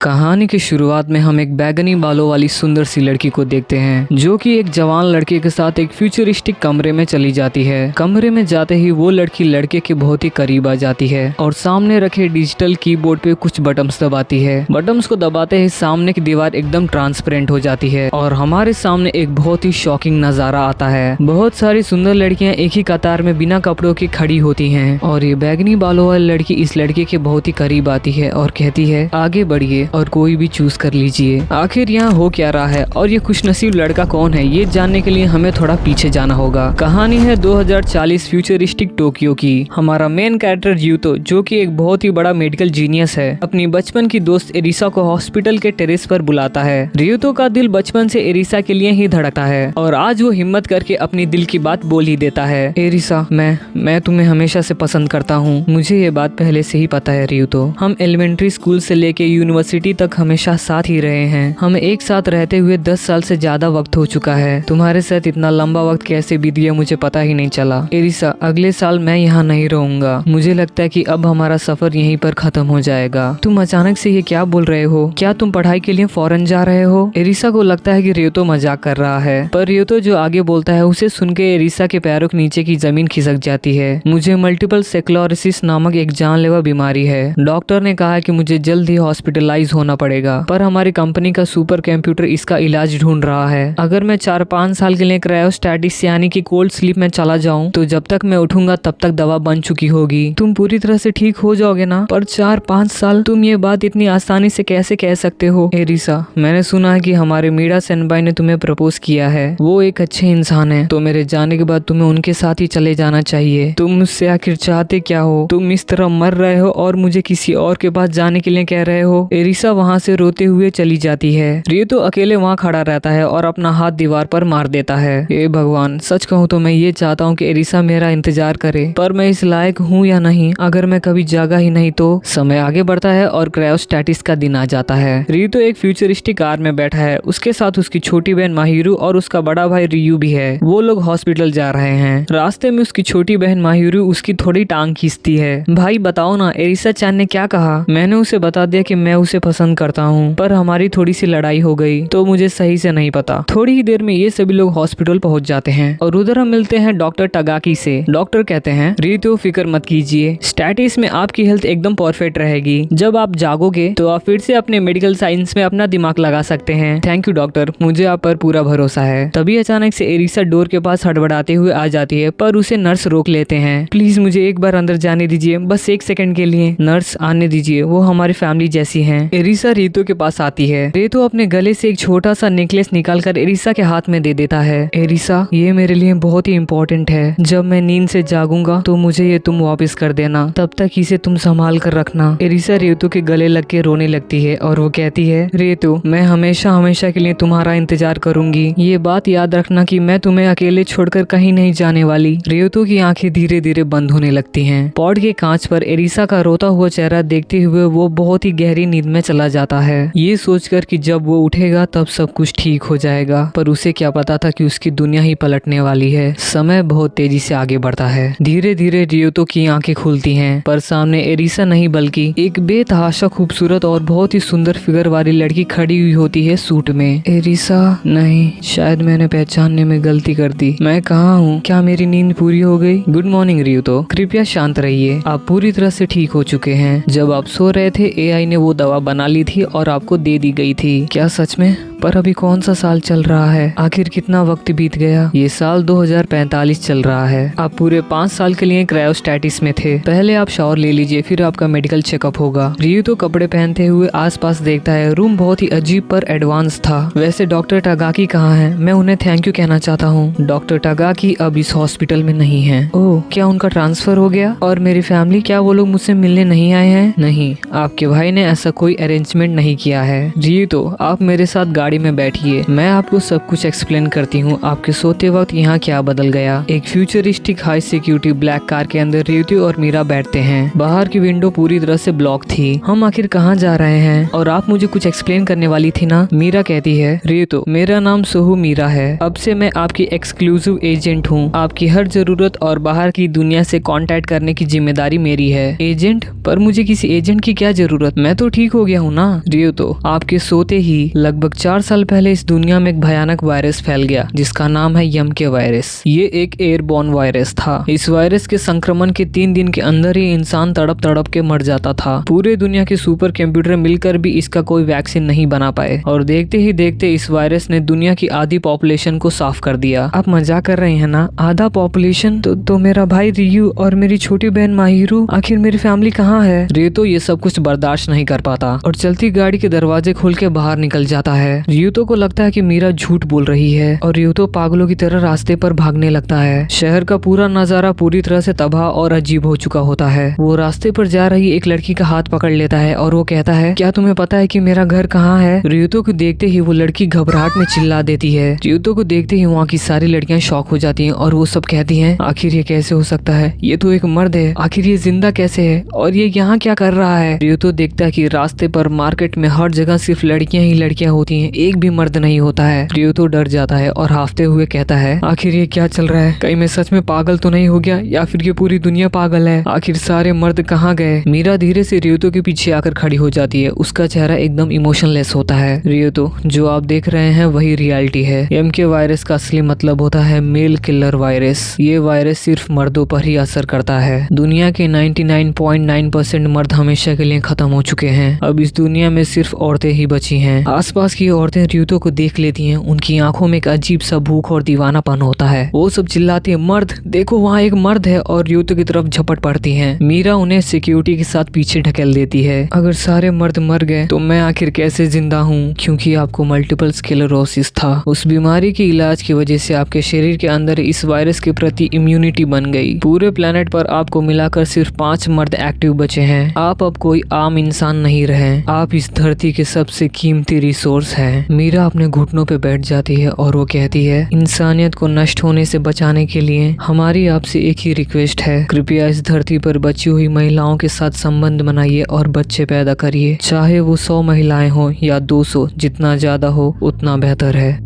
कहानी की शुरुआत में हम एक बैगनी बालों वाली सुंदर सी लड़की को देखते हैं जो कि एक जवान लड़के के साथ एक फ्यूचरिस्टिक कमरे में चली जाती है। कमरे में जाते ही वो लड़की लड़के के बहुत ही करीब आ जाती है और सामने रखे डिजिटल कीबोर्ड पे कुछ बटन्स दबाती है। बटन्स को दबाते ही सामने की दीवार एकदम ट्रांसपेरेंट हो जाती है और हमारे सामने एक बहुत ही शॉकिंग नजारा आता है। बहुत सारी सुंदर लड़कियां एक ही कतार में बिना कपड़ों के खड़ी होती हैं और ये बैगनी बालों वाली लड़की इस लड़के के बहुत ही करीब आती है और कहती है आगे बढ़िए और कोई भी चूज कर लीजिए। आखिर यहाँ हो क्या रहा है और ये खुशनसीब लड़का कौन है, ये जानने के लिए हमें थोड़ा पीछे जाना होगा। कहानी है 2040 फ्यूचरिस्टिक टोक्यो की। हमारा मेन कैरेक्टर यूतो जो कि एक बहुत ही बड़ा मेडिकल जीनियस है, अपनी बचपन की दोस्त एरिसा को हॉस्पिटल के टेरेस पर बुलाता है। रियुतो का दिल बचपन से एरिसा के लिए ही धड़कता है और आज वो हिम्मत करके अपनी दिल की बात बोल ही देता है। एरिसा, मैं तुम्हें हमेशा से पसंद करता हूँ। मुझे ये बात पहले से ही पता है रियुतो। हम एलिमेंट्री स्कूल से लेके यूनिवर्सिटी तक हमेशा साथ ही रहे हैं। हम एक साथ रहते हुए 10 साल से ज्यादा वक्त हो चुका है। तुम्हारे साथ इतना लंबा वक्त कैसे बीत गया मुझे पता ही नहीं चला। एरिसा, अगले साल मैं यहाँ नहीं रहूंगा। मुझे लगता है कि अब हमारा सफर यहीं पर खत्म हो जाएगा। तुम अचानक से ये क्या बोल रहे हो? क्या तुम पढ़ाई के लिए फॉरेन जा रहे हो? एरिसा को लगता है कि रियुतो मजाक कर रहा है, पर रियुतो जो आगे बोलता है उसे सुन के एरिसा के पैरों के नीचे की जमीन खिसक जाती है। मुझे मल्टीपल स्क्लेरोसिस नामक एक जानलेवा बीमारी है। डॉक्टर ने कहा कि मुझे जल्द ही हॉस्पिटलाइज होना पड़ेगा, पर हमारी कंपनी का सुपर कंप्यूटर इसका इलाज ढूंढ रहा है। अगर मैं 4-5 साल के लिए क्रायोस्टैटिस यानी कि कोल्ड स्लीप में चला जाऊं तो जब तक मैं उठूंगा तब तक दवा बन चुकी होगी। तुम पूरी तरह से ठीक हो जाओगे ना? पर 4-5 साल, तुम ये बात इतनी आसानी से कैसे कह सकते हो? एरिसा, मैंने सुना है कि हमारे मीरा सेनबाई ने तुम्हें प्रपोज किया है। वो एक अच्छे इंसान है, तो मेरे जाने के बाद तुम्हें उनके साथ ही चले जाना चाहिए। तुम मुझसे आखिर चाहते क्या हो? तुम इस तरह मर रहे हो और मुझे किसी और के पास जाने के लिए कह रहे हो? एरिसा वहाँ से रोते हुए चली जाती है। रियुतो अकेले वहाँ खड़ा रहता है और अपना हाथ दीवार पर मार देता है। ए भगवान, सच कहूँ तो मैं ये चाहता हूँ कि एरिसा मेरा इंतजार करे, पर मैं इस लायक हूँ या नहीं? अगर मैं कभी जागा ही नहीं तो। समय आगे बढ़ता है और क्रायोस्टैटिस का दिन आ जाता है। रियुतो एक फ्यूचरिस्टिक कार में बैठा है। उसके साथ उसकी छोटी बहन माहिरू और उसका बड़ा भाई रियू भी है। वो लोग हॉस्पिटल जा रहे हैं। रास्ते में उसकी छोटी बहन माहिरू उसकी थोड़ी टांग खींचती है। भाई बताओ ना, एरिसा चान ने क्या कहा? मैंने उसे बता दिया कि मैं उसे पसंद करता हूँ, पर हमारी थोड़ी सी लड़ाई हो गई तो मुझे सही से नहीं पता। थोड़ी ही देर में ये सभी लोग हॉस्पिटल पहुंच जाते हैं और उधर हम मिलते हैं डॉक्टर टगाकी से। डॉक्टर कहते हैं रियुतो फिक्र मत कीजिए, स्टैटिस में आपकी हेल्थ एकदम परफेक्ट रहेगी। जब आप जागोगे तो आप फिर से अपने मेडिकल साइंस में अपना दिमाग लगा सकते हैं। थैंक यू डॉक्टर, मुझे आप पर पूरा भरोसा है। तभी अचानक से एरिसा डोर के पास हड़बड़ाते हुए आ जाती है, पर उसे नर्स रोक लेते हैं। प्लीज मुझे एक बार अंदर जाने दीजिए, बस 1 सेकंड के लिए। नर्स, आने दीजिए, वो हमारी फैमिली जैसी हैं। एरिसा रियुतो के पास आती है। रियुतो अपने गले से एक छोटा सा नेकलेस निकालकर एरिसा के हाथ में दे देता है। एरिसा, ये मेरे लिए बहुत ही इम्पोर्टेंट है। जब मैं नींद से जागूंगा तो मुझे ये तुम वापस कर देना, तब तक इसे तुम संभाल कर रखना। एरिसा रियुतो के गले लग के रोने लगती है और वो कहती है रियुतो, मैं हमेशा हमेशा के लिए तुम्हारा इंतजार करूंगी। ये बात याद रखना कि मैं तुम्हें अकेले छोड़कर कहीं नहीं जाने वाली। रियुतो की आंखें धीरे धीरे बंद होने लगती हैं। पॉड के कांच पर एरिसा का रोता हुआ चेहरा देखते हुए वो बहुत ही गहरी नींद में चला जाता है, ये सोचकर कि जब वो उठेगा तब सब कुछ ठीक हो जाएगा। पर उसे क्या पता था कि उसकी दुनिया ही पलटने वाली है। समय बहुत तेजी से आगे बढ़ता है। धीरे धीरे रियुतो की आंखें खुलती हैं, पर सामने एरिसा नहीं बल्कि एक बेतहाशा खूबसूरत और बहुत ही सुंदर फिगर वाली लड़की खड़ी हुई होती है सूट में। एरिसा, नहीं, शायद मैंने पहचानने में गलती कर दी। मैं कहाँ हूँ? क्या मेरी नींद पूरी हो गई? गुड मॉर्निंग रियुतो, कृपया शांत रहिए। आप पूरी तरह से ठीक हो चुके हैं। जब आप सो रहे थे एआई ने वो दवा बना ली थी और आपको दे दी गई थी। क्या सच में? पर अभी कौन सा साल चल रहा है? आखिर कितना वक्त बीत गया? ये साल 2045 चल रहा है। आप पूरे 5 साल के लिए क्रायोस्टैटिस में थे। पहले आप शावर ले लीजिए, फिर आपका मेडिकल चेकअप होगा। रियुतो कपड़े पहनते हुए आसपास देखता है। रूम बहुत ही अजीब पर एडवांस था। वैसे डॉक्टर टगाकी कहाँ है? मैं उन्हें थैंक यू कहना चाहता हूँ। डॉक्टर टगाकी अब इस हॉस्पिटल में नहीं है। ओह, क्या उनका ट्रांसफर हो गया? और मेरी फैमिली, क्या वो लोग मुझसे मिलने नहीं आए हैं? नहीं, आपके भाई ने ऐसा कोई अरेंजमेंट नहीं किया है। रियुतो, आप मेरे साथ गाड़ी में बैठिए, मैं आपको सब कुछ एक्सप्लेन करती हूँ आपके सोते वक्त यहाँ क्या बदल गया। एक futuristic high security black car के अंदर रितु और मीरा बैठते हैं। बाहर की विंडो पूरी तरह से ब्लॉक थी। हम आखिर कहाँ जा रहे हैं और आप मुझे कुछ एक्सप्लेन करने वाली थी ना। मीरा कहती है, रितु मेरा नाम सोहू मीरा है, अब से मैं आपकी एक्सक्लूसिव एजेंट हूँ। आपकी हर जरूरत और बाहर की दुनिया से कांटेक्ट करने की जिम्मेदारी मेरी है। एजेंट? पर मुझे किसी एजेंट की क्या जरूरत, मैं तो ठीक हो गया हूँ ना। रितु, आपके सोते ही लगभग 4 साल पहले इस दुनिया में एक भयानक वायरस फैल गया जिसका नाम है यम के वायरस। ये एक एयरबोर्न वायरस था। इस वायरस के संक्रमण के 3 दिन के अंदर ही इंसान तड़प तड़प के मर जाता था। पूरे दुनिया के सुपर कंप्यूटर मिलकर भी इसका कोई वैक्सीन नहीं बना पाए और देखते ही देखते इस वायरस ने दुनिया की आधी पॉपुलेशन को साफ कर दिया। आप मजाक कर रहे हैं ना? आधा पॉपुलेशन? तो मेरा भाई रियू और मेरी छोटी बहन माहिरू, आखिर मेरी फैमिली कहाँ है? रियू ये सब कुछ बर्दाश्त नहीं कर पाता और चलती गाड़ी के दरवाजे खोल के बाहर निकल जाता है। रियू को लगता है कि मीरा झूठ बोल रही है और रियू पागलों की तरह रास्ते पर भागने लगता है। शहर का पूरा नजारा पूरी तरह से तबाह और अजीब हो चुका होता है। वो रास्ते पर जा रही एक लड़की का हाथ पकड़ लेता है और वो कहता है, क्या तुम्हें पता है कि मेरा घर कहाँ है? रियू को देखते ही वो लड़की घबराहट में चिल्ला देती है। रियू को देखते ही वहाँ की सारी लड़कियां शॉक हो जाती हैं और वो सब कहती हैं, आखिर ये कैसे हो सकता है? ये तो एक मर्द है, आखिर ये जिंदा कैसे है और ये यहाँ क्या कर रहा है? रियू देखता है कि रास्ते पर मार्केट में हर जगह सिर्फ लड़कियां ही लड़कियां होती हैं, एक भी मर्द नहीं होता है। रियू डर जाता है और हाफते हुए कहता है, आखिर ये क्या चल रहा है? कहीं मैं सच में पागल तो नहीं हो गया या फिर ये पूरी दुनिया पागल है? आखिर सारे मर्द कहाँ गए? मीरा धीरे से रियू के पीछे आकर खड़ी हो जाती है। उसका चेहरा एकदम इमोशनलेस होता है। रियू, जो आप देख रहे हैं वही रियलिटी है। एम के वायरस का असली मतलब होता है मेल किलर वायरस। ये वायरस सिर्फ मर्दों पर ही असर करता है। दुनिया के 99.9% मर्द हमेशा के लिए खत्म हो चुके हैं। अब इस दुनिया में सिर्फ औरतें ही बची हैं। आसपास की औरतें रियू को देख लेती हैं। उनकी आंखों में एक अजीब सा भूख और दीवानापन होता है। वो सब चिल्लाती है, मर्द देखो वहाँ एक मर्द है, और रियू की तरफ झपट पड़ती हैं। मीरा उन्हें सिक्योरिटी के साथ पीछे ढकेल देती है। अगर सारे मर्द मर गए तो मैं आखिर कैसे जिंदा हूँ? क्योंकि आपको मल्टीपल स्क्लेरोसिस था। उस बीमारी के इलाज की वजह से आपके शरीर के अंदर इस वायरस के प्रति इम्यूनिटी बन गई। पूरे प्लेनेट पर आपको मिलाकर सिर्फ 5 मर्द एक्टिव बचे हैं। आप अब कोई आम इंसान नहीं रहे। आप इस धरती के सबसे कीमती रिसोर्स हैं। मीरा अपने घुटनों पे बैठ जाती है और वो कहती है, इंसानियत को नष्ट होने से बचाने के लिए हमारी आपसे एक ही रिक्वेस्ट है, कृपया इस धरती पर बची हुई महिलाओं के साथ संबंध बनाइए और बच्चे पैदा करिए। चाहे वो 100 महिलाएं हो या 200, जितना ज्यादा हो उतना बेहतर है।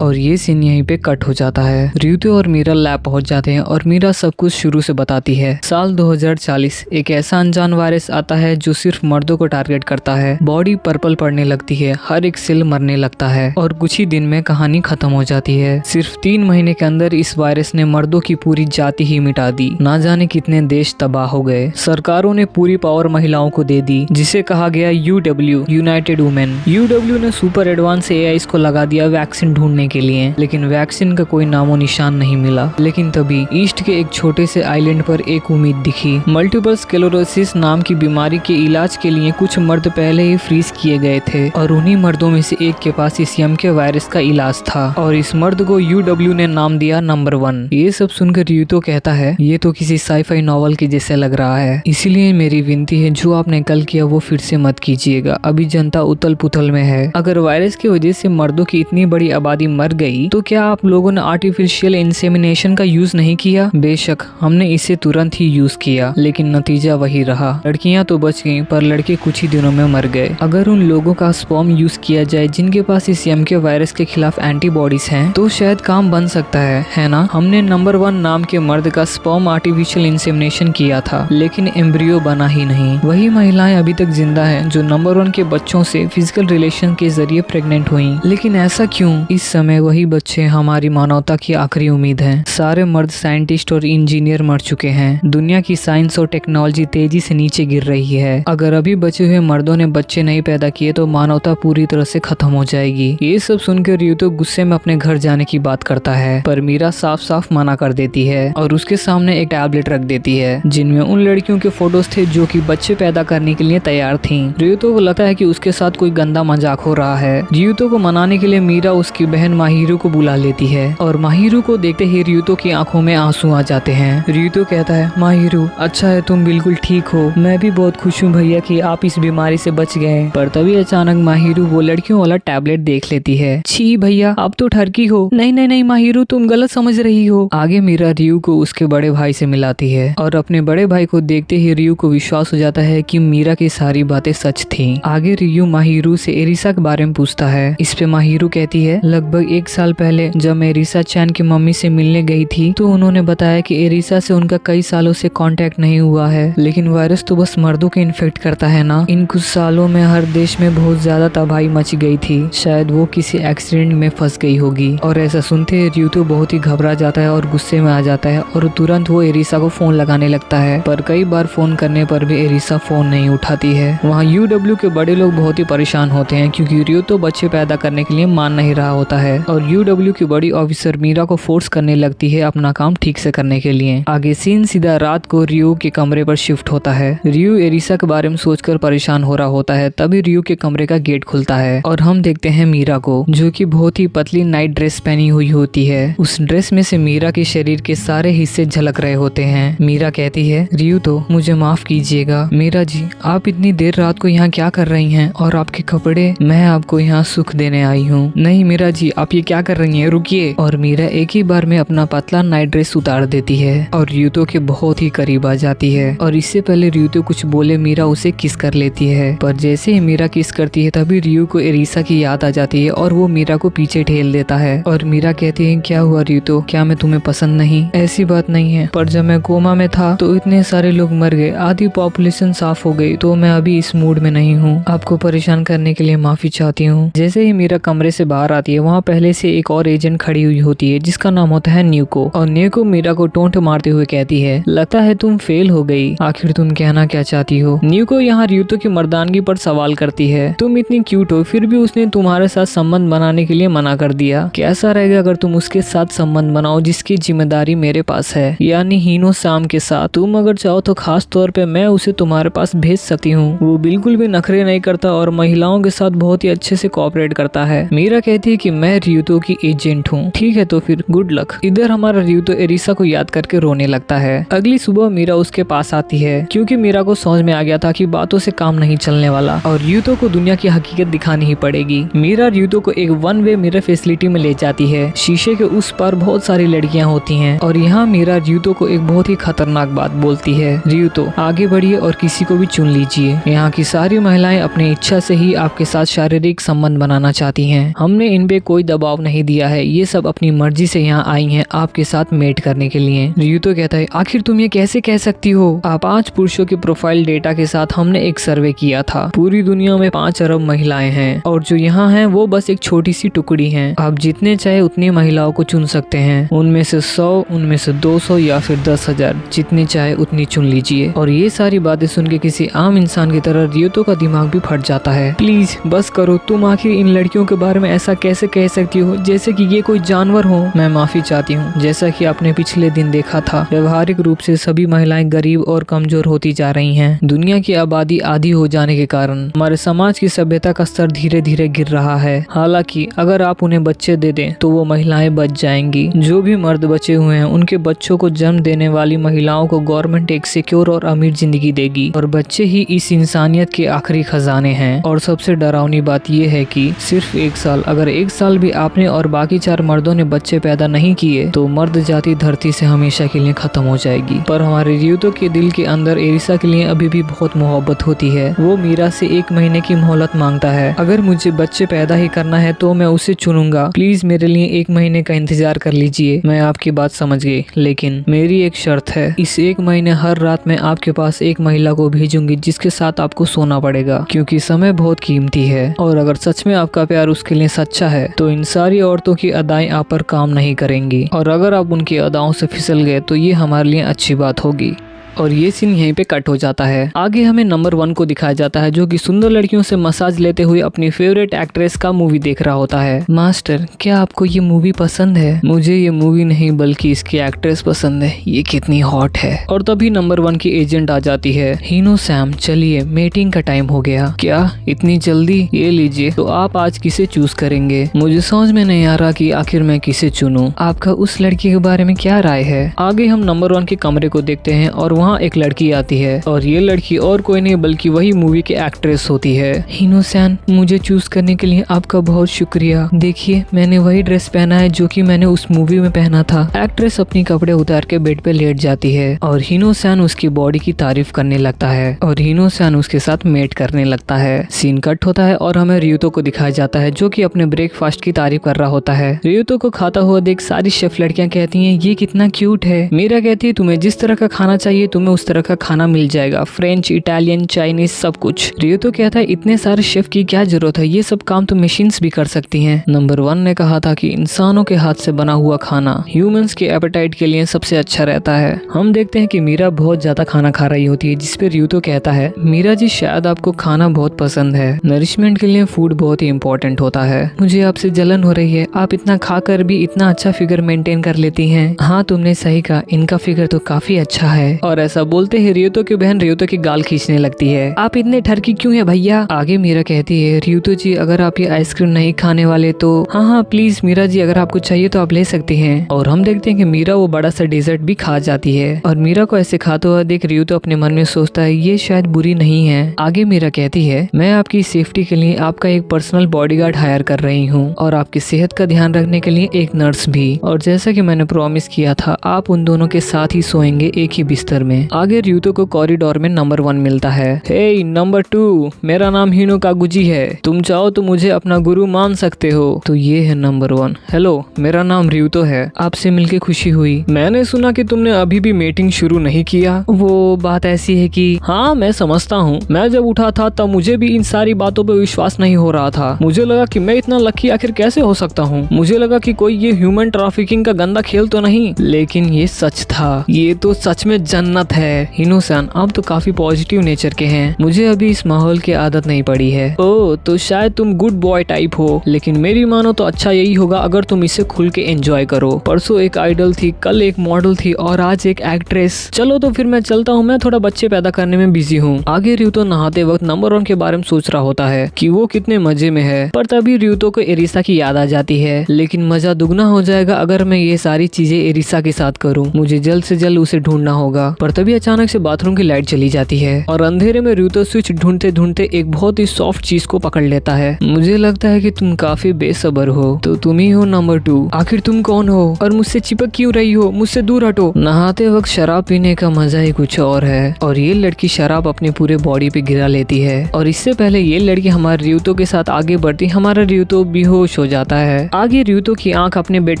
और ये सीन यहीं पे कट हो जाता है। रियू और मीरा लैब पहुंच जाते हैं और मीरा सब कुछ शुरू से बताती है। साल 2040 एक ऐसा अनजान वायरस आता है जो सिर्फ मर्दों को टारगेट करता है। बॉडी पर्पल पड़ने लगती है, हर एक सेल मरने लगता है और कुछ ही दिन में कहानी खत्म हो जाती है। सिर्फ 3 महीने के अंदर इस वायरस ने मर्दों की पूरी जाति ही मिटा दी। ना जाने कितने देश तबाह हो गए। सरकारों ने पूरी पावर महिलाओं को दे दी, जिसे कहा गया UW, यूनाइटेड वुमेन। UW ने सुपर एडवांस AIs को लगा दिया वैक्सीन ढूंढने के लिए, लेकिन वैक्सीन का कोई नामो निशान नहीं मिला। लेकिन तभी ईस्ट के एक छोटे से आइलैंड पर एक उम्मीद दिखी। मल्टीपल स्क्लेरोसिस नाम की बीमारी के इलाज के लिए कुछ मर्द पहले ही फ्रीज किए गए थे और उन्हीं मर्दों में से एक के पास इस यम के वायरस का इलाज था और इस मर्द को UW ने नाम दिया नंबर 1। ये सब सुनकर रियू कहता है, ये तो किसी साइफाई नॉवल के जैसे लग रहा है। इसीलिए मेरी विनती है, जो आपने कल किया वो फिर से मत कीजिएगा। अभी जनता उथल पुथल में है। अगर वायरस की वजह से मर्दों की इतनी बड़ी आबादी मर गई तो क्या आप लोगों ने आर्टिफिशियल इंसेमिनेशन का यूज नहीं किया? बेशक हमने इसे तुरंत ही यूज किया, लेकिन नतीजा वही रहा। लड़कियां तो बच गईं, पर लड़के कुछ ही दिनों में मर गए। अगर उन लोगों का स्पर्म यूज किया जाए जिनके पास इस यम के वायरस के खिलाफ एंटीबॉडीज हैं, तो शायद काम बन सकता है ना? हमने नंबर 1 नाम के मर्द का स्पर्म आर्टिफिशियल इंसेमिनेशन किया था, लेकिन एम्ब्रियो बना ही नहीं। वही महिलाएं अभी तक जिंदा हैं जो नंबर 1 के बच्चों से फिजिकल रिलेशन के जरिए प्रेग्नेंट हुई। लेकिन ऐसा क्यों? इस समय वही बच्चे हमारी मानवता की आखिरी उम्मीद हैं। सारे मर्द साइंटिस्ट और इंजीनियर मर चुके हैं। दुनिया की साइंस और टेक्नोलॉजी तेजी से नीचे गिर रही है। अगर अभी बचे हुए मर्दों ने बच्चे नहीं पैदा किए तो मानवता पूरी तरह से खत्म हो जाएगी। ये सब सुनकर रियू तो गुस्से में अपने घर जाने की बात करता है, पर मीरा साफ साफ मना कर देती है और उसके सामने एक टैबलेट रख देती है जिनमें उन लड़कियों के फोटोज थे जो कि बच्चे पैदा करने के लिए तैयार थीं। रियू को लगता है कि उसके साथ कोई गंदा मजाक हो रहा है। रियू को मनाने के लिए मीरा उसकी बहन माहिरू को बुला लेती है और माहिरू को देखते ही रियुतो की आंखों में आंसू आ जाते हैं। रियुतो कहता है, माहिरू अच्छा है तुम बिल्कुल ठीक हो, मैं भी बहुत खुश हूँ भैया कि आप इस बीमारी से बच गए। पर तभी अचानक माहिरू वो लड़कियों वाला टैबलेट देख लेती है। छी भैया आप तो ठरकी हो। नहीं नहीं नहीं माहिरू तुम गलत समझ रही हो। आगे मीरा रियू को उसके बड़े भाई से मिलाती है और अपने बड़े भाई को देखते ही रियू को विश्वास हो जाता है कि मीरा की सारी बातें सच थी। आगे रियू माहिरू से एरिसा के बारे में पूछता है। इस पे माहिरू कहती है, लगभग 1 साल पहले जब मैं एरिसा चैन की मम्मी से मिलने गई थी तो उन्होंने बताया कि एरिसा से उनका कई सालों से कांटेक्ट नहीं हुआ है, लेकिन वायरस तो बस मर्दों के इन्फेक्ट करता है ना। इन कुछ सालों में हर देश में बहुत ज्यादा तबाही मच गई थी, शायद वो किसी एक्सीडेंट में फंस गई होगी। और ऐसा सुनते रियू तो बहुत ही घबरा जाता है और गुस्से में आ जाता है और तुरंत वो एरिसा को फोन लगाने लगता है। पर कई बार फोन करने पर भी एरिसा फोन नहीं उठाती है। वहाँ यूडब्ल्यू के बड़े लोग बहुत ही परेशान होते हैं क्योंकि रियू तो बच्चे पैदा करने के लिए मान नहीं रहा होता है और यूडब्ल्यू की बड़ी ऑफिसर मीरा को फोर्स करने लगती है अपना काम ठीक से करने के लिए। आगे सीन सीधा रात को रियू के कमरे पर शिफ्ट होता है। रियू एरिसा के बारे में सोचकर परेशान हो रहा होता है। तभी रियू के कमरे का गेट खुलता है और हम देखते हैं मीरा को, जो कि बहुत ही पतली नाइट ड्रेस पहनी हुई होती है। उस ड्रेस में से मीरा के शरीर के सारे हिस्से झलक रहे होते हैं। मीरा कहती है, रियू तो मुझे माफ कीजिएगा। मीरा जी आप इतनी देर रात को यहाँ क्या कर रही हैं और आपके कपड़े? मैं आपको यहाँ सुख देने आई हूँ। नहीं मीरा जी आप ये क्या कर रही हैं, रुकिए। और मीरा एक ही बार में अपना पतला नाइट ड्रेस उतार देती है और रियुतो के बहुत ही करीब आ जाती है। और इससे पहले रियुतो कुछ बोले मीरा उसे किस कर लेती है। पर जैसे ही मीरा किस करती है तभी रियू को एरिसा की याद आ जाती है और वो मीरा को पीछे ठेल देता है। और मीरा कहती है, क्या हुआ रियुतो, क्या मैं तुम्हें पसंद नहीं? ऐसी बात नहीं है, पर जब मैं कोमा में था तो इतने सारे लोग मर गए, आधी पॉपुलेशन साफ हो गई, तो मैं अभी इस मूड में नहीं हूँ। आपको परेशान करने के लिए माफी चाहती हूँ। जैसे ही मीरा कमरे से बाहर आती है वहाँ पहले से एक और एजेंट खड़ी हुई होती है जिसका नाम होता है न्यूको। और न्यूको मीरा को टोंट मारते हुए कहती है, लगता है तुम फेल हो गई, आखिर तुम कहना क्या चाहती हो? न्यूको यहाँ रियुतो की मर्दानगी पर सवाल करती है। तुम इतनी क्यूट हो फिर भी उसने तुम्हारे साथ संबंध बनाने के लिए मना कर दिया। कैसा रहेगा अगर तुम उसके साथ संबंध बनाओ जिसकी जिम्मेदारी मेरे पास है, यानी हीनो साम के साथ। तुम अगर चाहो तो खास तौर पे मैं उसे तुम्हारे पास भेज सकती हूँ। वो बिल्कुल भी नखरे नहीं करता और महिलाओं के साथ बहुत ही अच्छे से कोऑपरेट करता है। मीरा कहती है कि मैं रियुतो की एजेंट हूँ। ठीक है तो फिर गुड लक। इधर हमारा रियुतो एरिसा को याद करके रोने लगता है। अगली सुबह मीरा उसके पास आती है क्योंकि मीरा को समझ में आ गया था कि बातों से काम नहीं चलने वाला और रियुतो को दुनिया की हकीकत दिखानी ही पड़ेगी। मीरा रियुतो को एक 1 वे मिरर फैसिलिटी में ले जाती है। शीशे के उस पार बहुत सारी लड़कियां होती हैं और यहाँ मीरा रियुतो को एक बहुत ही खतरनाक बात बोलती है, रियुतो आगे बढ़िए और किसी को भी चुन लीजिए। यहाँ की सारी महिलाएं अपनी इच्छा से ही आपके साथ शारीरिक संबंध बनाना चाहती हैं। हमने इन पे कोई दबाव नहीं दिया है, ये सब अपनी मर्जी से यहाँ आई हैं आपके साथ मेट करने के लिए। रियुतो कहता है, आखिर तुम ये कैसे कह सकती हो? 5 पुरुषों के प्रोफाइल डेटा के साथ हमने एक सर्वे किया था। पूरी दुनिया में 5 अरब महिलाएं हैं और जो यहाँ हैं वो बस एक छोटी सी टुकड़ी हैं। आप जितने चाहे उतनी महिलाओं को चुन सकते हैं, उनमें से 100, उनमें से 200 या फिर 10,000, जितनी चाहे उतनी चुन लीजिए। और ये सारी बातें सुन के किसी आम इंसान की तरह रियुतो का दिमाग भी फट जाता है। प्लीज बस करो, तुम आखिर इन लड़कियों के बारे में ऐसा कैसे कह सकती हो जैसे कि ये कोई जानवर हो? मैं माफी चाहती हूँ। जैसा कि आपने पिछले दिन देखा था, व्यवहारिक रूप से सभी महिलाएं गरीब और कमजोर होती जा रही हैं। दुनिया की आबादी आधी हो जाने के कारण हमारे समाज की सभ्यता का स्तर धीरे धीरे गिर रहा है। हालांकि अगर आप उन्हें बच्चे दे दें तो वो महिलाएं बच जाएंगी। जो भी मर्द बचे हुए हैं उनके बच्चों को जन्म देने वाली महिलाओं को गवर्नमेंट एक सिक्योर और अमीर जिंदगी देगी और बच्चे ही इस इंसानियत के आखिरी खजाने हैं। और सबसे डरावनी बात यह है कि सिर्फ 1 साल, अगर 1 साल भी आपने और बाकी 4 मर्दों ने बच्चे पैदा नहीं किए तो मर्द जाति धरती से हमेशा के लिए खत्म हो जाएगी। पर हमारे रियुतो के दिल के अंदर एरिसा के लिए अभी भी बहुत मोहब्बत होती है। वो मीरा से 1 महीने की मोहलत मांगता है। अगर मुझे बच्चे पैदा ही करना है तो मैं उसे चुनूंगा। प्लीज मेरे लिए 1 महीने का इंतजार कर लीजिए। मैं आपकी बात समझ गई, लेकिन मेरी एक शर्त है। इस 1 महीने हर रात मैं आपके पास एक महिला को भेजूंगी जिसके साथ आपको सोना पड़ेगा, क्योंकि समय बहुत कीमती है। और अगर सच में आपका प्यार उसके लिए सच्चा है तो इन सारी औरतों की अदाएं आप पर काम नहीं करेंगी। और अगर आप उनकी अदाओं से फिसल गए तो ये हमारे लिए अच्छी बात होगी। और ये सीन यहीं पे कट हो जाता है। आगे हमें नंबर 1 को दिखाया जाता है जो कि सुंदर लड़कियों से मसाज लेते हुए अपनी फेवरेट एक्ट्रेस का मूवी देख रहा होता है। मास्टर, क्या आपको ये मूवी पसंद है? मुझे ये मूवी नहीं बल्कि इसकी एक्ट्रेस पसंद है, ये कितनी हॉट है। और तभी नंबर 1 की एजेंट आ जाती है। हीनो सैम, चलिए मीटिंग का टाइम हो गया। क्या इतनी जल्दी? ये लीजिए। तो आप आज किसे चूज करेंगे? मुझे समझ में नहीं आ रहा कि आखिर मैं किसे चुनूं। आपका उस लड़की के बारे में क्या राय है? आगे हम नंबर 1 के कमरे को देखते हैं और वहाँ एक लड़की आती है और ये लड़की और कोई नहीं बल्कि वही मूवी की एक्ट्रेस होती है। हीनो सैन, मुझे चूज करने के लिए आपका बहुत शुक्रिया। देखिए, मैंने वही ड्रेस पहना है जो कि मैंने उस मूवी में पहना था। एक्ट्रेस अपनी कपड़े उतार के बेड पे लेट जाती है और हीनो सैन उसकी बॉडी की तारीफ करने लगता है और हीनो सैन उसके साथ मेट करने लगता है। सीन कट होता है और हमें रियुतो को दिखाया जाता है जो कि अपने ब्रेकफास्ट की तारीफ कर रहा होता है। रियुतो को खाता हुआ देख सारी शेफ लड़कियां कहती हैं ये कितना क्यूट है। मीरा कहती है तुम्हें जिस तरह का खाना चाहिए तुम्हें उस तरह का खाना मिल जाएगा, फ्रेंच, इटालियन, चाइनीज, सब कुछ। रियुतो कहता है इतने सारे शेफ की क्या जरूरत है, ये सब काम तो मशीन्स भी कर सकती हैं। नंबर 1 ने कहा था कि इंसानों के हाथ से बना हुआ खाना ह्यूमंस के एपेटाइट के लिए सबसे अच्छा रहता है। हम देखते हैं कि मीरा बहुत ज्यादा खाना खा रही होती है जिसपे रियुतो कहता है मीरा जी शायद आपको खाना बहुत पसंद है, नरिशमेंट के लिए फूड बहुत ही इम्पोर्टेंट होता है। मुझे आपसे जलन हो रही है, आप इतना खाकर भी इतना अच्छा फिगर मेंटेन कर लेती हैं। हाँ तुमने सही कहा, इनका फिगर तो काफी अच्छा है। और ऐसा बोलते ही रियुतो की बहन रियुतो की गाल खींचने लगती है। आप इतने ठरकी क्यों है भैया? आगे मीरा कहती है रियुतो जी अगर आप ये आइसक्रीम नहीं खाने वाले तो हाँ प्लीज मीरा जी अगर आपको चाहिए तो आप ले सकती हैं। और हम देखते हैं कि मीरा वो बड़ा सा डेजर्ट भी खा जाती है और मीरा को ऐसे खाते हुए देख रियुतो अपने मन में सोचता है ये शायद बुरी नहीं है। आगे मीरा कहती है मैं आपकी सेफ्टी के लिए आपका एक पर्सनल बॉडीगार्ड हायर कर रही हूँ और आपकी सेहत का ध्यान रखने के लिए एक नर्स भी। और जैसा कि मैंने प्रॉमिस किया था आप उन दोनों के साथ ही सोएंगे एक ही बिस्तर में। आगे रियुतो को कॉरिडोर में नंबर 1 मिलता है। हे नंबर 2, मेरा नाम हीनो कागुची है, तुम चाहो तो मुझे अपना गुरु मान सकते हो। तो ये है नंबर 1। हेलो, मेरा नाम रियुतो है, आपसे मिलके खुशी हुई। मैंने सुना कि तुमने अभी भी मीटिंग शुरू नहीं किया। वो बात ऐसी है कि हाँ मैं समझता हूँ, मैं जब उठा था तब मुझे भी इन सारी बातों पे विश्वास नहीं हो रहा था। मुझे लगा कि मैं इतना लकी आखिर कैसे हो सकता हूँ। मुझे लगा कि कोई ये ह्यूमन ट्रैफिकिंग का गंदा खेल तो नहीं, लेकिन ये सच था। ये तो सच में जन्नत है। हीनो सैन आप तो काफी पॉजिटिव नेचर के हैं, मुझे अभी इस माहौल की आदत नहीं पड़ी है। ओह तो शायद तुम गुड बॉय टाइप हो, लेकिन मेरी मानो तो अच्छा यही होगा अगर तुम इसे खुल के एंजॉय करो। परसों एक आइडल थी, कल एक मॉडल थी और आज एक एक्ट्रेस। चलो तो फिर मैं चलता हूँ, मैं थोड़ा बच्चे पैदा करने में बिजी हूँ। आगे रियुतो नहाते वक्त नंबर 1 के बारे में सोच रहा होता है कि वो कितने मजे में है। पर तभी रियुतो को एरिसा की याद आ जाती है, लेकिन मजा दुगना हो जाएगा अगर मैं ये सारी चीजें एरिसा के साथ करूँ। मुझे जल्द से जल्द उसे ढूंढना होगा। पर तभी अचानक से बाथरूम की लाइट चली जाती है और अंधेरे में रियुतो स्विच ढूंढते ढूंढते एक बहुत ही सॉफ्ट चीज को पकड़ लेता है। मुझे लगता है कि तुम काफी बेसब्र हो, तो तुम ही हो नंबर 2। आखिर तुम कौन हो और मुझसे चिपक क्यों रही हो? मुझसे दूर हटो। नहाते वक्त शराब पीने का मजा ही कुछ और है और ये लड़की शराब अपने पूरे बॉडी पे गिरा लेती है और इससे पहले ये लड़की हमारे रियुतो के साथ आगे बढ़ती हमारा रियुतो बेहोश हो जाता है। आगे रियुतो की आंख अपने बेड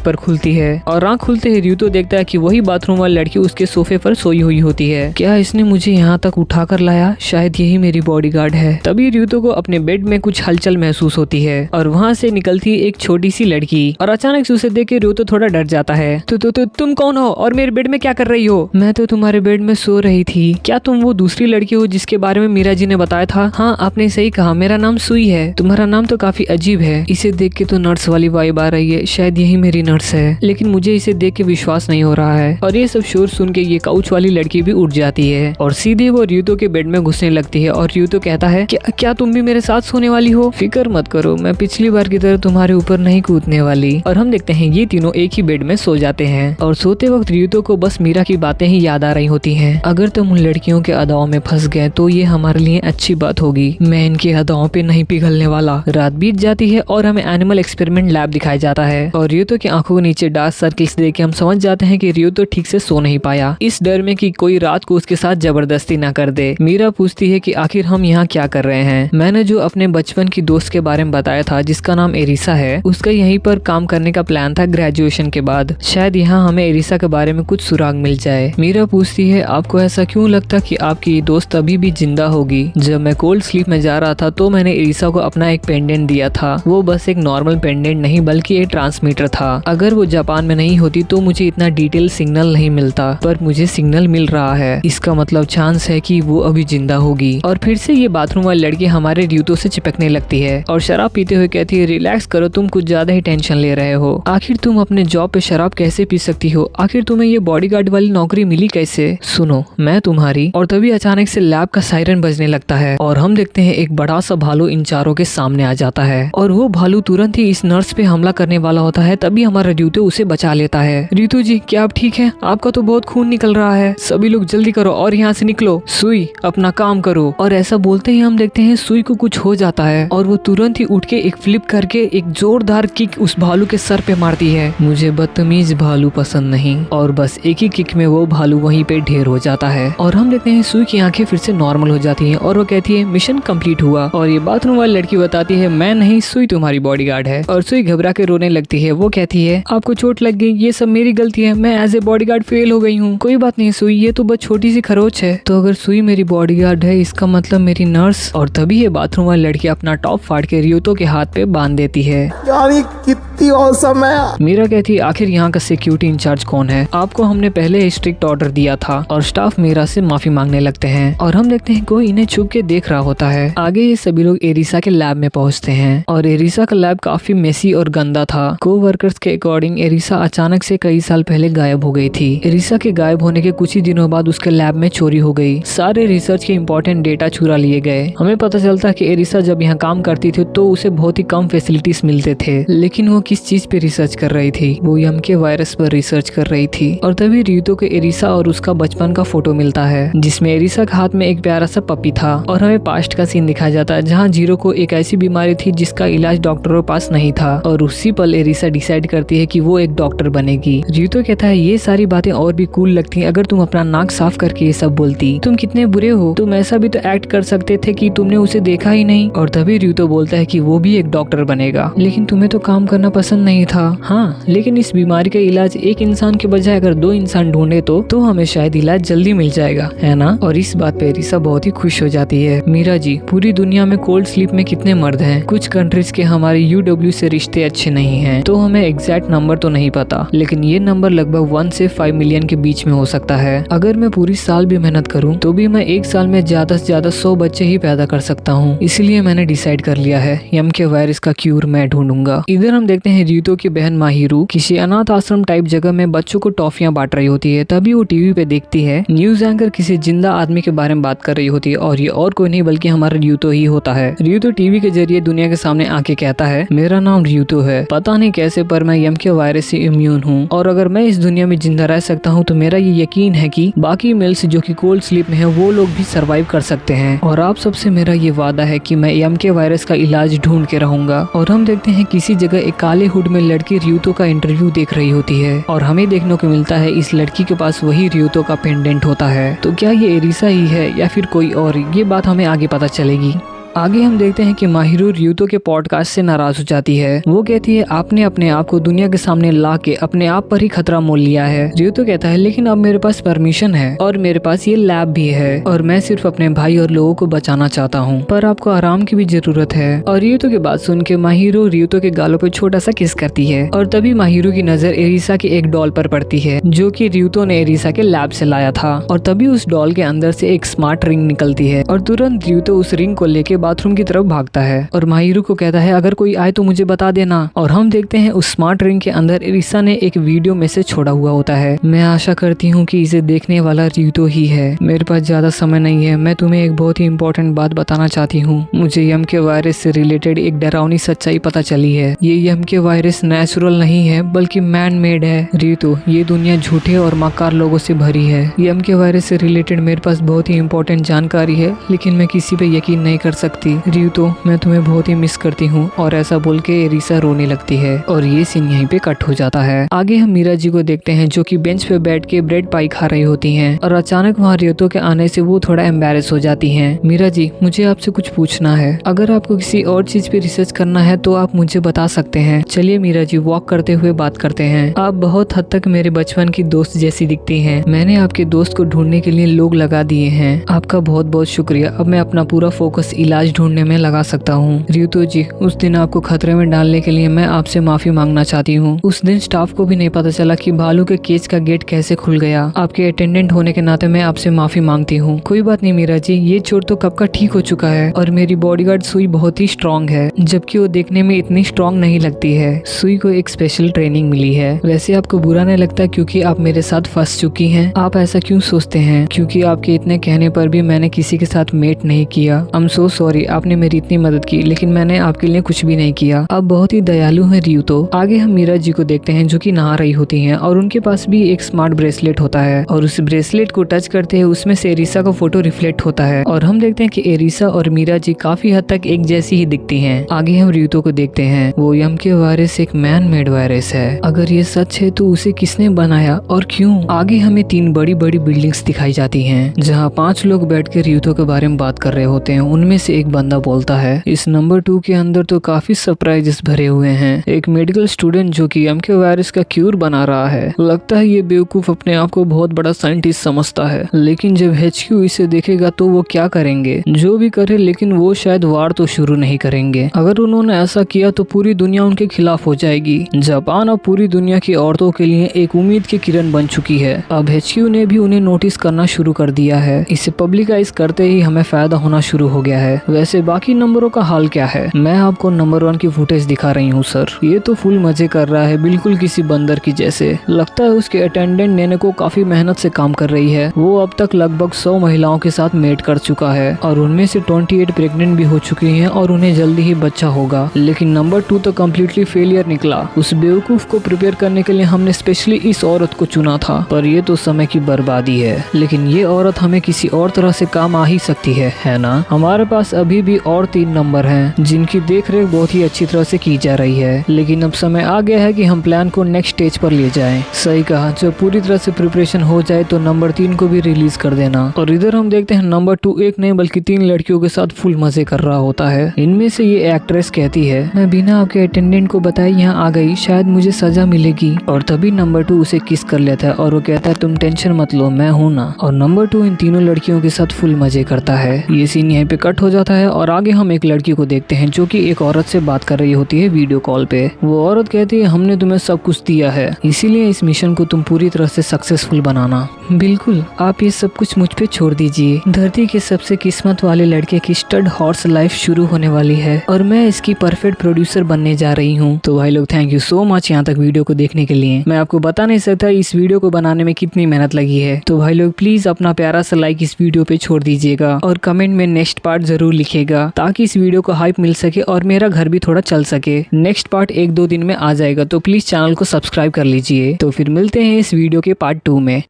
पर खुलती है और आंख खुलते ही रियुतो देखता है कि वही बाथरूम वाली लड़की उसके सोफे पर सोई हुई होती है। क्या इसने मुझे यहाँ तक उठा कर लाया? शायद यही मेरी बॉडीगार्ड है। तभी रियुतो को अपने बेड में कुछ हलचल महसूस होती है और वहाँ से निकलती एक छोटी सी लड़की और अचानक से उसे देख के रियुतो थोड़ा डर जाता है। तो तुम कौन हो और मेरे बेड में क्या कर रही हो? मैं तो तुम्हारे बेड में सो रही थी। क्या तुम वो दूसरी लड़की हो जिसके बारे में मीरा जी ने बताया था? हाँ आपने सही कहा, मेरा नाम सुई है। तुम्हारा नाम तो काफी अजीब है, इसे देख के तो नर्स वाली वाइब आ रही है, शायद यही मेरी नर्स है, लेकिन मुझे इसे देख के विश्वास नहीं हो रहा है। और ये सब शोर सुन के ये काउच वाली लड़की भी उठ जाती है और सीधे वो रियुतो के बेड में घुसने लगती है और रियुतो कहता है क्या तुम भी मेरे साथ सोने वाली हो? फिक्र मत करो, मैं पिछली बार की तरह तुम्हारे ऊपर नहीं कूदने वाली। और हम देखते हैं ये तीनों एक ही बेड में सो जाते हैं और सोते वक्त रियुतो को बस मीरा की बातें ही याद आ रही होती हैं। अगर तुम उन लड़कियों के अदाओं में फंस गए तो ये हमारे लिए अच्छी बात होगी, मैं इनके अदाओं पे नहीं पिघलने वाला। रात बीत जाती है और हमें एनिमल एक्सपेरिमेंट लैब दिखाया जाता है और रियुतो की आंखों के नीचे डार्क सर्कल्स देख के हम समझ जाते हैं कि रियुतो ठीक से सो नहीं पाया, इस डर में कि कोई रात को उसके साथ जबरदस्ती ना कर दे। मीरा पूछती है कि आखिर हम यहाँ क्या कर रहे हैं? मैंने जो अपने बचपन की दोस्त के बारे में बताया था जिसका नाम एरिसा है, उसका यहीं पर काम करने का प्लान था ग्रेजुएशन के बाद। शायद यहाँ हमें एरिसा के बारे में कुछ सुराग मिल जाए। मीरा पूछती है आपको ऐसा क्यों लगता कि आपकी दोस्त अभी भी जिंदा होगी? जब मैं कोल्ड स्लीप में जा रहा था तो मैंने एरिसा को अपना एक पेंडेंट दिया था, वो बस एक नॉर्मल पेंडेंट नहीं बल्कि एक ट्रांसमीटर था। अगर वो जापान में नहीं होती तो मुझे इतना डिटेल सिग्नल नहीं मिलता, पर मुझे सिग्नल मिल मिल रहा है, इसका मतलब चांस है कि वो अभी जिंदा होगी। और फिर से ये बाथरूम वाली लड़की हमारे र्यूतो से चिपकने लगती है और शराब पीते हुए कहती है, रिलैक्स करो, तुम कुछ ज्यादा ही टेंशन ले रहे हो। आखिर तुम अपने जॉब पे शराब कैसे पी सकती हो? आखिर तुम्हें ये बॉडीगार्ड वाली नौकरी मिली कैसे? सुनो, मैं तुम्हारी। और तभी अचानक से लैब का सायरन बजने लगता है और हम देखते हैं एक बड़ा सा भालू इन चारों के सामने आ जाता है और वो भालू तुरंत ही इस नर्स पे हमला करने वाला होता है। तभी हमारा र्यूतो उसे बचा लेता है। ऋतु जी, क्या आप ठीक हैं? आपका तो बहुत खून निकल रहा है। सभी लोग जल्दी करो और यहाँ से निकलो। सुई, अपना काम करो। और ऐसा बोलते ही हम देखते हैं सुई को कुछ हो जाता है और वो तुरंत ही उठ के एक फ्लिप करके एक जोरदार किक उस भालू के सर पे मारती है। मुझे बदतमीज भालू पसंद नहीं। और बस एक ही किक में वो भालू वहीं पे ढेर हो जाता है और हम देखते हैं सुई की आंखें फिर से नॉर्मल हो जाती हैं और वो कहती है, मिशन कंप्लीट हुआ। और ये बाथरूम वाली लड़की बताती है, मैं नहीं, सुई तुम्हारी बॉडीगार्ड है। और सुई घबरा के रोने लगती है। वो कहती है, आपको चोट लग गई, ये सब मेरी गलती है, मैं एज ए बॉडीगार्ड फेल हो गई हूँ। कोई बात नहीं सुई, ये तो बस छोटी सी खरोच है। तो अगर सुई मेरी बॉडीगार्ड है, इसका मतलब मेरी नर्स। और तभी ये बाथरूम वाली लड़की अपना टॉप फाड़ के र्यूतो के हाथ पे बांध देती है। यार ये कितनी औसम है। मीरा कहती है, आखिर यहाँ का सिक्योरिटी इंचार्ज कौन है? आपको हमने पहले स्ट्रिक्ट ऑर्डर दिया था। और स्टाफ मीरा से माफी मांगने लगते हैं और हम देखते हैं कोई इन्हें छुप के देख रहा होता है। आगे ये सभी लोग एरिसा के लैब में पहुंचते हैं और एरिसा का लैब काफी मेसी और गंदा था। कोवर्कर्स के अकॉर्डिंग एरिसा अचानक से कई साल पहले गायब हो गई थी। एरिसा के गायब होने के कुछ ही दिनों बाद उसके लैब में चोरी हो गई। सारे रिसर्च के इम्पोर्टेंट डेटा चुरा लिए गए। हमें पता चलता कि एरिसा जब यहाँ काम करती थी तो उसे बहुत ही कम फैसिलिटीज मिलते थे, लेकिन वो किस चीज पे रिसर्च कर रही थी? वो यम के वायरस पर रिसर्च कर रही थी। और तभी र्यूतो के एरिसा और उसका बचपन का फोटो मिलता है जिसमें एरिसा के हाथ में एक प्यारा सा पपी था। और हमें पास्ट का सीन दिखाया जाता है जहाँ जीरो को एक ऐसी बीमारी थी जिसका इलाज डॉक्टरों के पास नहीं था और उसी पल एरिसा डिसाइड करती है कि वो एक डॉक्टर बनेगी। र्यूतो कहता है, ये सारी बातें और भी कूल लगती हैं अगर तुम अपना नाक साफ करके ये सब बोलती। तुम कितने बुरे हो, तुम ऐसा भी तो एक्ट कर सकते थे कि तुमने उसे देखा ही नहीं। और तभी र्यूतो बोलता है कि वो भी एक डॉक्टर बनेगा, लेकिन तुम्हें तो काम करना पसंद नहीं था। हाँ, लेकिन इस बीमारी का इलाज एक इंसान के बजाय अगर 2 इंसान ढूंढे तो हमें शायद इलाज जल्दी मिल जाएगा, है ना? और इस बात पे एरिसा बहुत ही खुश हो जाती है। मीरा जी, पूरी दुनिया में कोल्ड स्लीप में कितने मर्द हैं? कुछ कंट्रीज के हमारे UW से रिश्ते अच्छे नहीं हैं, तो हमें एग्जैक्ट नंबर तो नहीं पता, लेकिन ये नंबर लगभग 1 से 5 मिलियन के बीच में हो सकता है। अगर मैं पूरी साल भी मेहनत करूँ तो भी मैं एक साल में ज्यादा से ज्यादा 100 बच्चे ही पैदा कर सकता हूँ। इसलिए मैंने डिसाइड कर लिया है, यम के वायरस का क्यूर मैं ढूंढूंगा। इधर हम देखते हैं र्यूतो की बहन माहिरू किसी अनाथ आश्रम टाइप जगह में बच्चों को टॉफियां बांट रही होती है। तभी वो टीवी पे देखती है न्यूज एंकर किसी जिंदा आदमी के बारे में बात कर रही होती है और ये और कोई नहीं बल्कि हमारा र्यूतो ही होता है। र्यूतो टीवी के जरिए दुनिया के सामने आके कहता है, मेरा नाम र्यूतो है, पता नहीं कैसे पर मैं यम के वायरस से इम्यून हूँ और अगर मैं इस दुनिया में जिंदा रह सकता हूँ तो मेरा ये यकीन है कि बाकी मेल्स जो कि कोल्ड स्लीप में है वो लोग भी सरवाइव कर सकते हैं। और आप सबसे मेरा ये वादा है कि मैं यम के वायरस का इलाज ढूंढ के रहूंगा। और हम देखते हैं किसी जगह एक काले हुड में लड़की र्यूतो का इंटरव्यू देख रही होती है और हमें देखने को मिलता है इस लड़की के पास वही र्यूतो का पेंडेंट होता है। तो क्या ये एरिसा ही है या फिर कोई और? ये बात हमें आगे पता चलेगी। आगे हम देखते हैं कि माहिरू र्यूतो के पॉडकास्ट से नाराज हो जाती है। वो कहती है, आपने अपने आप को दुनिया के सामने ला के अपने आप पर ही खतरा मोल लिया है। र्यूतो कहता है, लेकिन अब मेरे पास परमिशन है और मेरे पास ये लैब भी है और मैं सिर्फ अपने भाई और लोगों को बचाना चाहता हूँ, पर आपको आराम की भी जरूरत है। और र्यूतो की बात सुन के माहिरू र्यूतो के गालों पे छोटा सा किस करती है और तभी माहिरू की नजर एरिसा के एक डॉल पर पड़ती है जो कि र्यूतो ने एरिसा के लैब से लाया था। और तभी उस डॉल के अंदर से एक स्मार्ट रिंग निकलती है और तुरंत र्यूतो उस रिंग को लेके बाथरूम की तरफ भागता है और माहिरू को कहता है, अगर कोई आए तो मुझे बता देना। और हम देखते हैं उस स्मार्ट रिंग के अंदर एरिसा ने एक वीडियो मैसेज छोड़ा हुआ होता है। मैं आशा करती हूँ कि इसे देखने वाला र्यूतो ही है। मेरे पास ज्यादा समय नहीं है, मैं तुम्हें एक बहुत ही इम्पोर्टेंट बात बताना चाहती हूँ। मुझे यम के वायरस से रिलेटेड एक डरावनी सच्चाई पता चली है। ये यम के वायरस नेचुरल नहीं है बल्कि मैन मेड है। र्यूतो, ये दुनिया झूठे और मक्कार लोगों से भरी है। यम के वायरस से रिलेटेड मेरे पास बहुत ही इम्पोर्टेंट जानकारी है, लेकिन मैं किसी पे यकीन नहीं कर सकती। र्यूतो, मैं तुम्हें बहुत ही मिस करती हूँ। और ऐसा बोल के एरिसा रोने लगती है और ये सीन यहीं पे कट हो जाता है। आगे हम मीरा जी को देखते हैं जो कि बेंच पे बैठ के ब्रेड पाई खा रही होती हैं और अचानक वहाँ र्यूतो के आने से वो थोड़ा एम्बेरस हो जाती हैं। मीरा जी, मुझे आपसे कुछ पूछना है। अगर आपको किसी और चीज पे रिसर्च करना है तो आप मुझे बता सकते हैं। चलिए मीरा जी, वॉक करते हुए बात करते हैं। आप बहुत हद तक मेरे बचपन की दोस्त जैसी दिखती हैं। मैंने आपके दोस्त को ढूंढने के लिए लोग लगा दिए हैं। आपका बहुत बहुत शुक्रिया। अब मैं अपना पूरा फोकस इलाज इलाज ढूंढने में लगा सकता हूँ। रियुतो जी, उस दिन आपको खतरे में डालने के लिए मैं आपसे माफी मांगना चाहती हूँ। उस दिन स्टाफ को भी नहीं पता चला कि भालू के केज का गेट कैसे खुल गया। आपके अटेंडेंट होने के नाते मैं आपसे माफी मांगती हूँ। कोई बात नहीं मीरा जी, ये चोट तो कब का ठीक हो चुका है और मेरी बॉडीगार्ड सुई बहुत ही स्ट्रांग है, जबकि वो देखने में इतनी स्ट्रांग नहीं लगती है। सुई को एक स्पेशल ट्रेनिंग मिली है। वैसे आपको बुरा नहीं लगता क्योंकि आप मेरे साथ फंस चुकी हैं? आप ऐसा क्यों सोचते हैं? क्योंकि आपके इतने कहने पर भी मैंने किसी के साथ मेट नहीं किया। आई एम सो सॉरी, आपने मेरी इतनी मदद की लेकिन मैंने आपके लिए कुछ भी नहीं किया। आप बहुत ही दयालु हैं रियुतो। आगे हम मीरा जी को देखते हैं जो कि नहा रही होती हैं और उनके पास भी एक स्मार्ट ब्रेसलेट होता है और उस ब्रेसलेट को टच करते हैं उसमें से एरिसा का फोटो रिफ्लेक्ट होता है और हम देखते हैं कि एरिसा और मीरा जी काफी हद तक एक जैसी ही दिखती हैं। आगे हम रियुतो को देखते हैं। वो यम के वायरस एक मैन मेड वायरस है। अगर ये सच है तो उसे किसने बनाया और क्यों? आगे हमें 3 बड़ी बड़ी बिल्डिंग्स दिखाई जाती हैं जहाँ 5 लोग बैठ के रियुतो के बारे में बात कर रहे होते हैं। उनमें से एक बंदा बोलता है, इस नंबर 2 के अंदर तो काफी सरप्राइजेस भरे हुए हैं। एक मेडिकल स्टूडेंट जो कि यम के वायरस का क्यूर बना रहा है। लगता है ये बेवकूफ अपने आप को बहुत बड़ा साइंटिस्ट समझता है, लेकिन जब HQ इसे देखेगा तो वो क्या करेंगे? जो भी करे, लेकिन वो शायद वार तो शुरू नहीं करेंगे। अगर उन्होंने ऐसा किया तो पूरी दुनिया उनके खिलाफ हो जाएगी। जापान अब पूरी दुनिया की औरतों के लिए एक उम्मीद की किरण बन चुकी है। अब HQ ने भी उन्हें नोटिस करना शुरू कर दिया है। इसे पब्लिकाइज करते ही हमें फायदा होना शुरू हो गया है। वैसे बाकी नंबरों का हाल क्या है? मैं आपको नंबर 1 की फुटेज दिखा रही हूँ सर। ये तो फुल मजे कर रहा है, बिल्कुल किसी बंदर की जैसे। लगता है उसके अटेंडेंट नेने को काफी मेहनत से काम कर रही है। वो अब तक लगभग 100 महिलाओं के साथ मेट कर चुका है और उनमें से 28 प्रेग्नेंट भी हो चुकी हैं और उन्हें जल्दी ही बच्चा होगा। लेकिन नंबर 2 तो कम्प्लीटली फेलियर निकला। उस बेवकूफ को प्रिपेयर करने के लिए हमने स्पेशली इस औरत को चुना था, पर ये तो समय की बर्बादी है। लेकिन ये औरत हमें किसी और तरह से काम आ ही सकती है ना? हमारे पास अभी भी और 3 नंबर हैं जिनकी देखरेख बहुत ही अच्छी तरह से की जा रही है। लेकिन अब समय आ गया है कि हम प्लान को नेक्स्ट स्टेज पर ले जाएं। सही कहा, जब पूरी तरह से प्रिपरेशन हो जाए तो नंबर 3 को भी रिलीज कर देना। और इधर हम देखते हैं नंबर 2 एक नहीं बल्कि 3 लड़कियों के साथ फुल मजे कर रहा होता है। इनमें से ये एक्ट्रेस कहती है, मैं बिना आपके अटेंडेंट को बताए यहाँ आ गई, शायद मुझे सजा मिलेगी। और तभी नंबर 2 उसे किस कर लेता है और वो कहता है, तुम टेंशन मत लो, मैं हूँ ना। और नंबर 2 इन तीनों लड़कियों के साथ फुल मजे करता है। ये सीन यहीं पे कट हो जाता है और आगे हम एक लड़की को देखते हैं जो कि एक औरत से बात कर रही होती है वीडियो कॉल पे। वो औरत कहती है, हमने तुम्हें सब कुछ दिया है, इसीलिए इस मिशन को तुम पूरी तरह से सक्सेसफुल बनाना। बिल्कुल, आप ये सब कुछ मुझ पे छोड़ दीजिए। धरती के सबसे किस्मत वाले लड़के की स्टड हॉर्स लाइफ शुरू होने वाली है और मैं इसकी परफेक्ट प्रोड्यूसर बनने जा रही हूँ। तो भाई लोग, थैंक यू सो मच यहाँ तक वीडियो को देखने के लिए। मैं आपको बता नहीं सकता इस वीडियो को बनाने में कितनी मेहनत लगी है। तो भाई लोग प्लीज अपना प्यारा सा लाइक इस वीडियो पे छोड़ दीजिएगा और कमेंट में नेक्स्ट पार्ट जरूर लिखिएगा ताकि इस वीडियो को हाइप मिल सके और मेरा घर भी थोड़ा चल सके। नेक्स्ट पार्ट 1-2 दिन में आ जाएगा, तो प्लीज चैनल को सब्सक्राइब कर लीजिए। तो फिर मिलते हैं इस वीडियो के पार्ट 2 में।